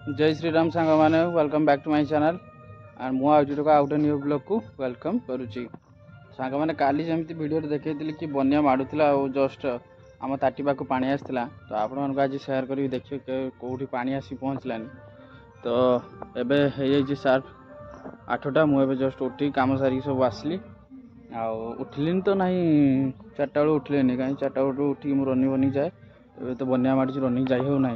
जय श्री राम सांग मैंने welcome back to my channel and मु आउट गोटे न्यू ब्लॉग को वेलकम करुच्ची सांग मैंने काली जमी वीडियो देखी कि बन्या माड़ूला और जस्ट आम ताटी पाक पानी आसाला तो आपण आज सेयार कर देखिए कौटी पानी आसी पहुँचलानी तो एवं सार्फ 8टा मुझे जस्ट उठी कम सारी सब आसली उठिली तो ना 4टा बेलू उठिले कहीं 4टा बेलू उठिक रनिंग बनी जाए ए तो बन्या माड़ी रनिंग जाई हो ना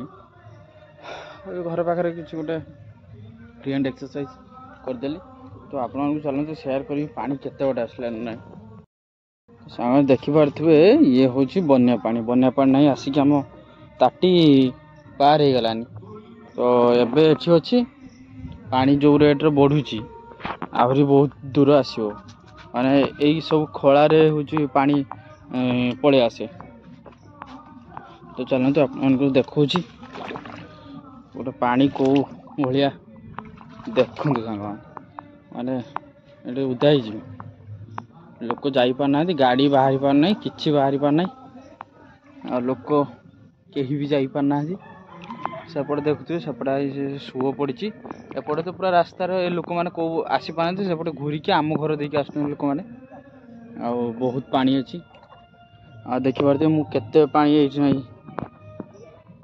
घर पाखे किसी गोटे फ्री हैंड एक्सरसाइज करदेली तो आपको चलते सेयार करी पानी केते गोटे आसला ना सांग देखिपे ये हूँ बन्या पानी ना आसिक आम ताटी पार हो गलानी तो एबे एठी अच्छी पानी जो रेट्रे बढ़ुची आहरी बहुत दूर आसो माने यही सब खलारे हूँ पानी पलि आसे तो चलते आपको देखा गोटे पानी कौ भाया देखु सांग माने ये उदा ही लोक जापारना गाड़ी बाहरी पारना कि बाहरी पारना आ लोक कहीं भी जापारना सेपटे देखुए सेपटे सुओ पड़ी एपटे तो पूरा रास्तार लोक मैंने कौ आसी पारती सेपटे घूरिकी आम घर देके आस लोक मैंने आ बहुत पानी अच्छी आ देखिपारे मुझे पानी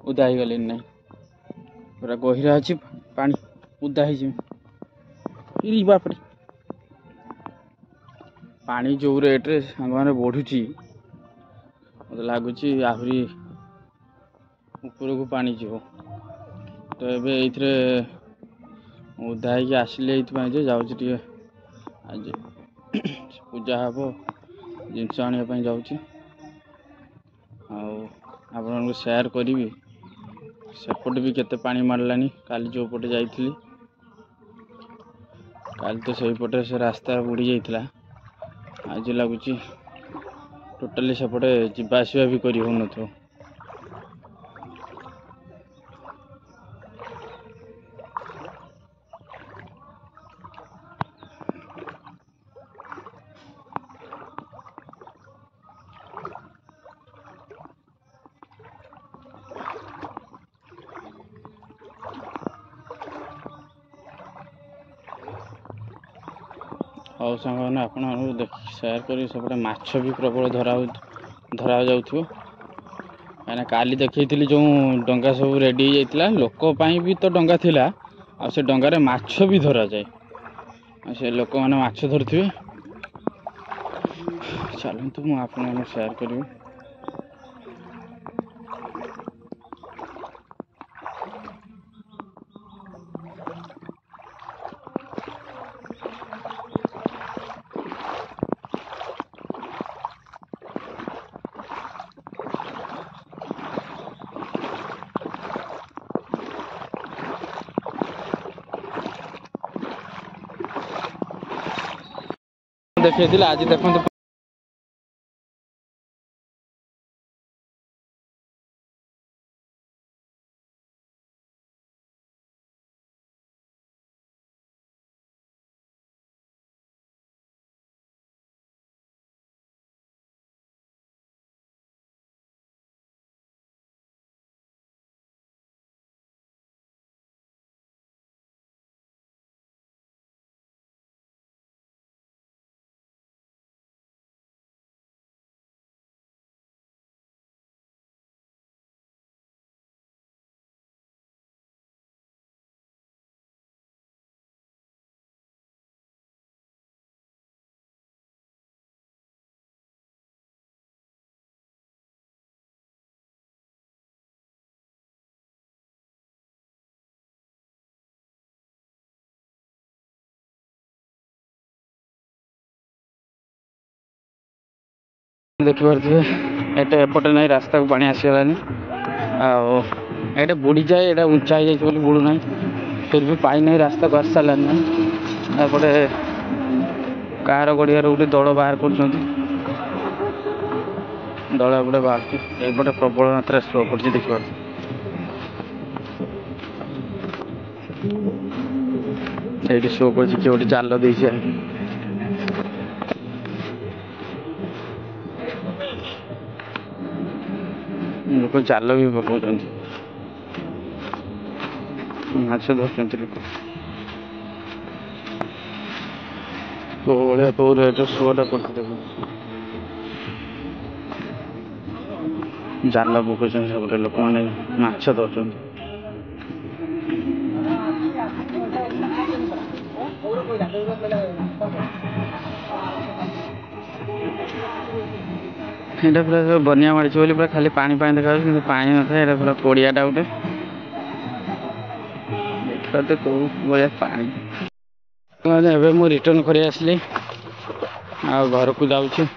उदा ही गली ना पूरा गहिरा अच्छी पानी उदा ही बापड़ी पानी जो रेट्रे सांग मैंने बढ़ुची मत लगुच आहरी ऊपर को पानी जीव तो ये उदा ही आसिले जाऊँगी आज पूजा हम जिनस आने जाऊँगी आपको सेयार करी सेपटे भी केते पानी मारलानी काली जो पटे जाइली काली तो सही पटे से रास्ता बुड़ी जाइला आज लगुच टोटाली सेपटे जावा आसवा भी कर हो न और सांग मैंने आप सेयार कर सेपटे माछ भी प्रबल धरा जाऊ कहीं काली देखी जो डंगा सब रेडी जाइला लोकपाई भी तो डंगा थिला आ से डंगारे माछ भी धरा जाए से लोक मैंने माछ धरुवे चलतु मुझे आपको सेयार करी देखिए आज देखते देखिपे एपटे ना रास्ता को पानी आसगलानी आटे बुड़ी जाए ये उंचा हो जाए बुड़ू ना फिर भी पाई नहीं रास्ता को आस सारानी एपटे कार गड़ियार गोटे दल बाहर कर दल एपटे बाहर एपटे प्रबल मात्रा स्लो पड़ी देखिए ये शो कर गोटे जाल दे लोग जाल भी पकाउं ମାଛ ଧରୁଛନ୍ତି ଲୋକ। କୋଉ ଭଳିଆ ଶୁଅଟା ପଡ଼ିଛି ଦେଖ। ଜାଲ ପକାଉଛନ୍ତି ସେପଟେ ଲୋକମାନେ ମାଛ ଧରୁଛନ୍ତି। ଏଇଟା ପୁରା ବନ୍ୟା ମାଡ଼ିଛି ବୋଲି ପୁରା ଖାଲି ପାଣି ପାଣି ଦେଖାଯାଉଛି, କିନ୍ତୁ ପାଣି ନଥାଏ। ଏଇଟା ପୁରା ପଡ଼ିଆଟା ଗୋଟେ ଦେଖିବା ତ କୋଉ ଭଳିଆ ପାଣି। ଏବେ ମୁଁ ରିଟର୍ନ କରି ଆସିଲି, ଆଉ ଘରକୁ ଯାଉଛି।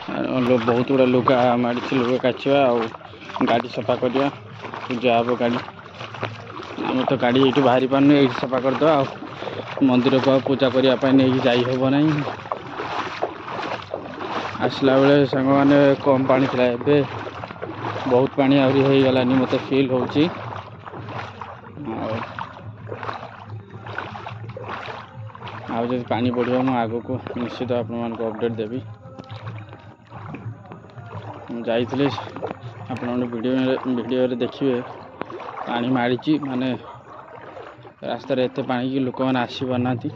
ବହୁତ ଗୁଡ଼ା ଲୁଗା ମାଡ଼ିଛି, ଲୁଗା କାଚିବା ଆଉ ଗାଡ଼ି ସଫା କରିବା। ପୂଜା ହେବ ଗାଡ଼ି। ଆମେ ତ ଗାଡ଼ି ଏଇଠୁ ବାହାରି ପାରୁନୁ, ଏଇଠି ସଫା କରିଦେବା। ଆଉ ମନ୍ଦିରକୁ ଆଉ ପୂଜା କରିବା ପାଇଁ ନେଇକି ଯାଇ ହେବ ନାହିଁ। ଆସିଲା ବେଳେ ସାଙ୍ଗମାନେ କମ୍ ପାଣି ଥିଲା, ଏବେ ବହୁତ ପାଣି ଆହୁରି ହେଇଗଲାନି ମୋତେ ଫିଲ୍ ହେଉଛି। ଆଉ ଯଦି ପାଣି ବଢ଼ିବ ମୁଁ ଆଗକୁ ନିଶ୍ଚିତ ଆପଣମାନଙ୍କୁ ଅପଡ଼େଟ୍ ଦେବି। ମୁଁ ଯାଇଥିଲି, ଆପଣମାନେ ଭିଡ଼ିଓରେ ଦେଖିବେ ପାଣି ମାଡ଼ିଛି, ମାନେ ରାସ୍ତାରେ ଏତେ ପାଣି କି ଲୋକମାନେ ଆସିପାରୁନାହାନ୍ତି।